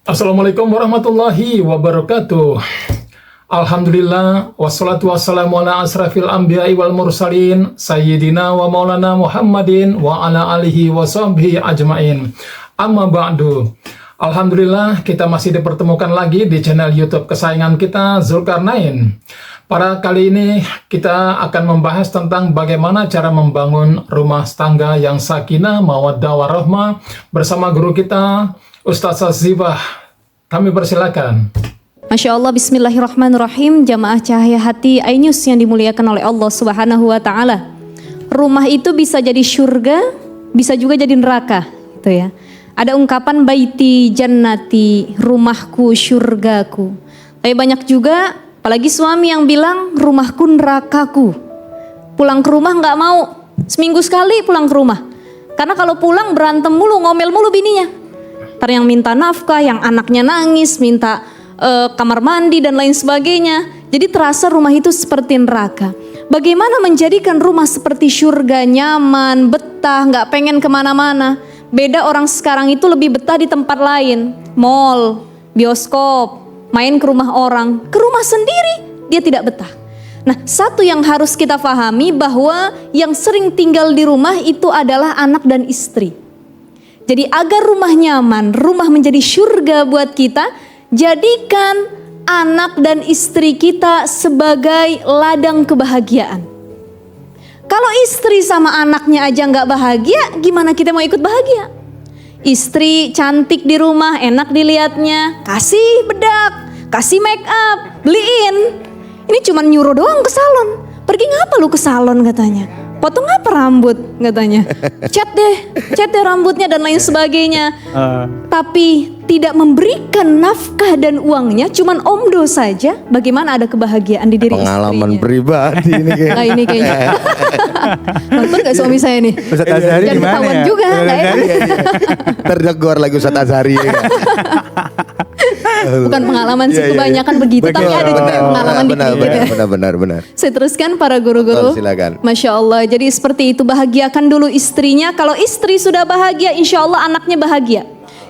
Assalamualaikum warahmatullahi wabarakatuh. Alhamdulillah wassalatu wassalamu ala asrafil anbiya'i wal mursalin sayyidina wa maulana Muhammadin wa ala alihi wa sahbihi ajmain. Amma ba'du. Alhamdulillah kita masih dipertemukan lagi di channel YouTube kesayangan kita, Zulkarnain. Pada kali ini kita akan membahas tentang bagaimana cara membangun rumah tangga yang sakinah, mawaddah warahmah bersama guru kita Ustazah Zibah. Kami persilakan. Masya Allah, bismillahirrahmanirrahim. Jamaah Cahaya Hati iNews yang dimuliakan oleh Allah Subhanahu wa Ta'ala. Rumah itu bisa jadi surga, bisa juga jadi neraka, gitu ya. Ada ungkapan baiti jannati, rumahku surgaku. Tapi banyak juga, apalagi suami yang bilang rumahku nerakaku. Pulang ke rumah nggak mau, seminggu sekali pulang ke rumah. Karena kalau pulang berantem mulu, ngomel mulu bininya. Ntar yang minta nafkah, yang anaknya nangis, minta kamar mandi dan lain sebagainya. Jadi terasa rumah itu seperti neraka. Bagaimana menjadikan rumah seperti surga, nyaman, betah, nggak pengen kemana-mana. Beda orang sekarang itu lebih betah di tempat lain, mall, bioskop, main ke rumah orang. Ke rumah sendiri dia tidak betah. Nah, satu yang harus kita pahami bahwa yang sering tinggal di rumah itu adalah anak dan istri. Jadi agar rumah nyaman, rumah menjadi surga buat kita, jadikan anak dan istri kita sebagai ladang kebahagiaan. Kalau istri sama anaknya aja nggak bahagia, gimana kita mau ikut bahagia? Istri cantik di rumah, enak dilihatnya, kasih bedak, kasih make up, beliin. Ini cuma nyuruh doang ke salon. Pergi ngapa lu ke salon katanya? Potong apa rambut katanya? Cat deh rambutnya dan lain sebagainya. Tapi tidak memberikan nafkah dan uangnya, cuman omdo saja. Bagaimana ada kebahagiaan di diri pengalaman istrinya? pribadi ini kayaknya. Nah ini kayaknya. Nonton gak suami saya nih? Ustaz Azhari Jangan gimana ketahuan ya? juga, nggak enak. Terdegur lagi Ustaz Azhari ya. Bukan pengalaman sih, kebanyakan begitu. Tapi ada juga yang pengalaman dikit. Benar. Saya teruskan para guru-guru. Silakan. Masya Allah. Jadi seperti itu, bahagiakan dulu istrinya. Kalau istri sudah bahagia, insya Allah anaknya bahagia.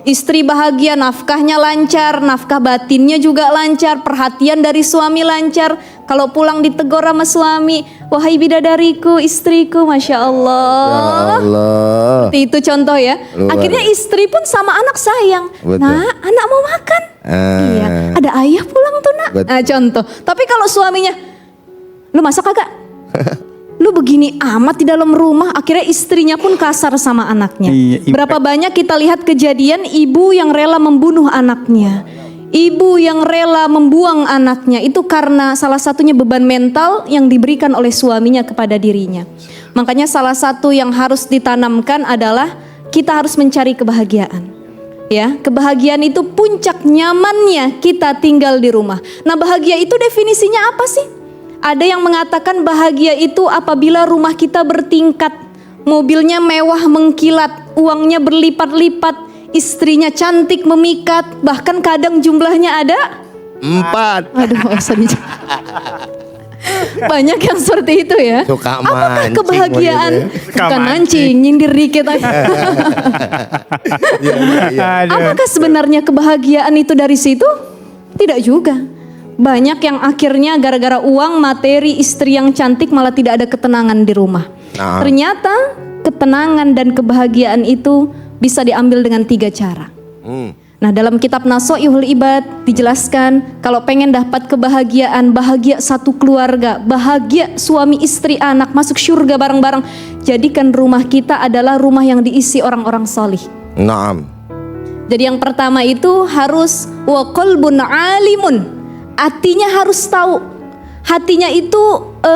Istri bahagia, nafkahnya lancar, nafkah batinnya juga lancar, perhatian dari suami lancar. Kalau pulang ditegur sama suami, wahai bidadariku, istriku, Masya Allah. Ya Allah. Seperti itu contoh ya. Luar. Akhirnya istri pun sama anak sayang. Betul. Nah, anak mau makan. Iya, ada ayah pulang tuh nak. Betul. Nah, contoh. Tapi kalau suaminya, lu masak kagak? Lu begini amat di dalam rumah, akhirnya istrinya pun kasar sama anaknya. Berapa banyak kita lihat kejadian ibu yang rela membunuh anaknya, ibu yang rela membuang anaknya, itu karena salah satunya beban mental yang diberikan oleh suaminya kepada dirinya. Makanya salah satu yang harus ditanamkan adalah kita harus mencari kebahagiaan. Ya, kebahagiaan itu puncak nyamannya kita tinggal di rumah. Nah, bahagia itu definisinya apa sih? Ada yang mengatakan bahagia itu apabila rumah kita bertingkat, mobilnya mewah mengkilat, uangnya berlipat-lipat, istrinya cantik memikat, bahkan kadang jumlahnya ada 4. Aduh, sedih. Banyak yang seperti itu ya. Suka Apakah mancing kebahagiaan? begitu Bukan mancing, nyindir dikit aja. Apakah sebenarnya kebahagiaan itu dari situ? Tidak juga. Banyak yang akhirnya gara-gara uang, materi, istri yang cantik malah tidak ada ketenangan di rumah. Nah. Ternyata ketenangan dan kebahagiaan itu bisa diambil dengan 3 cara. Nah, dalam kitab Nasoihul Ibad dijelaskan kalau pengen dapat kebahagiaan, bahagia satu keluarga, bahagia suami istri anak, masuk surga bareng-bareng, jadikan rumah kita adalah rumah yang diisi orang-orang solih. Naam. Jadi yang pertama itu harus wa qalbun alimun. Hatinya harus tahu. Hatinya itu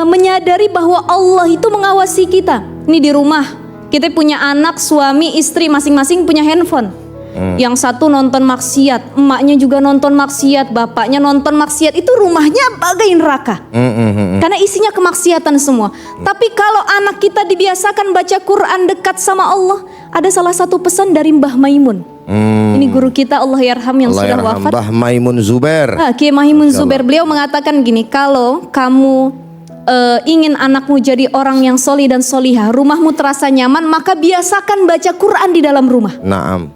menyadari bahwa Allah itu mengawasi kita. Ini di rumah, kita punya anak, suami, istri, masing-masing punya handphone. Yang satu nonton maksiat, emaknya juga nonton maksiat, bapaknya nonton maksiat. Itu rumahnya bagai neraka. Karena isinya kemaksiatan semua. Tapi kalau anak kita dibiasakan baca Quran, dekat sama Allah, ada salah satu pesan dari Mbah Maimun. Ini guru kita Allah yarham yang Allah sudah yarham, wafat. Mbah Maimun Zubair. Kiai Maimun Zubair, beliau mengatakan gini, kalau kamu ingin anakmu jadi orang yang solih dan solihah, rumahmu terasa nyaman, maka biasakan baca Quran di dalam rumah. Naam.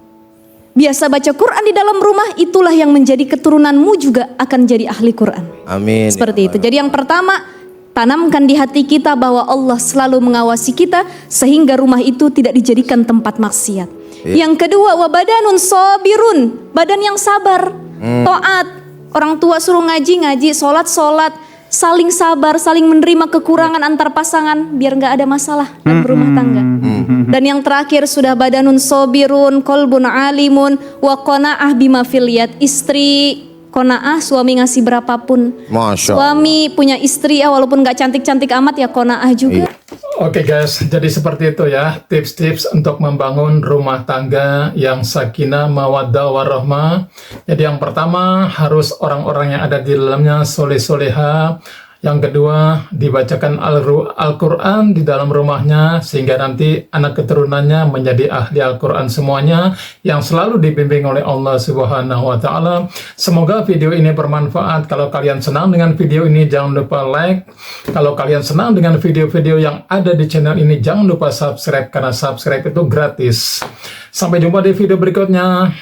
biasa baca Quran di dalam rumah, itulah yang menjadi keturunanmu juga akan jadi ahli Quran. Amin. Seperti itu. Jadi yang pertama, tanamkan di hati kita bahwa Allah selalu mengawasi kita sehingga rumah itu tidak dijadikan tempat maksiat. Yang kedua, wabadanun sabirun, badan yang sabar, taat. Orang tua suruh ngaji, sholat, saling sabar, saling menerima kekurangan antar pasangan biar nggak ada masalah dalam berumah tangga. Dan yang terakhir sudah badanun sabirun, kolbun alimun, wa qanaah bima fil yad. Istri qanaah, suami ngasih berapapun. Masya Allah. Suami punya istri ya walaupun nggak cantik-cantik amat ya qanaah juga. Oke guys, jadi seperti itu ya tips-tips untuk membangun rumah tangga yang sakinah, mawaddah, warahmah. Jadi yang pertama harus orang-orang yang ada di dalamnya soleh-soleha. Yang kedua, dibacakan Al-Quran di dalam rumahnya sehingga nanti anak keturunannya menjadi ahli Al-Quran semuanya yang selalu dibimbing oleh Allah Subhanahu wa Ta'ala. Semoga video ini bermanfaat. Kalau kalian senang dengan video ini, jangan lupa like. Kalau kalian senang dengan video-video yang ada di channel ini, jangan lupa subscribe karena subscribe itu gratis. Sampai jumpa di video berikutnya.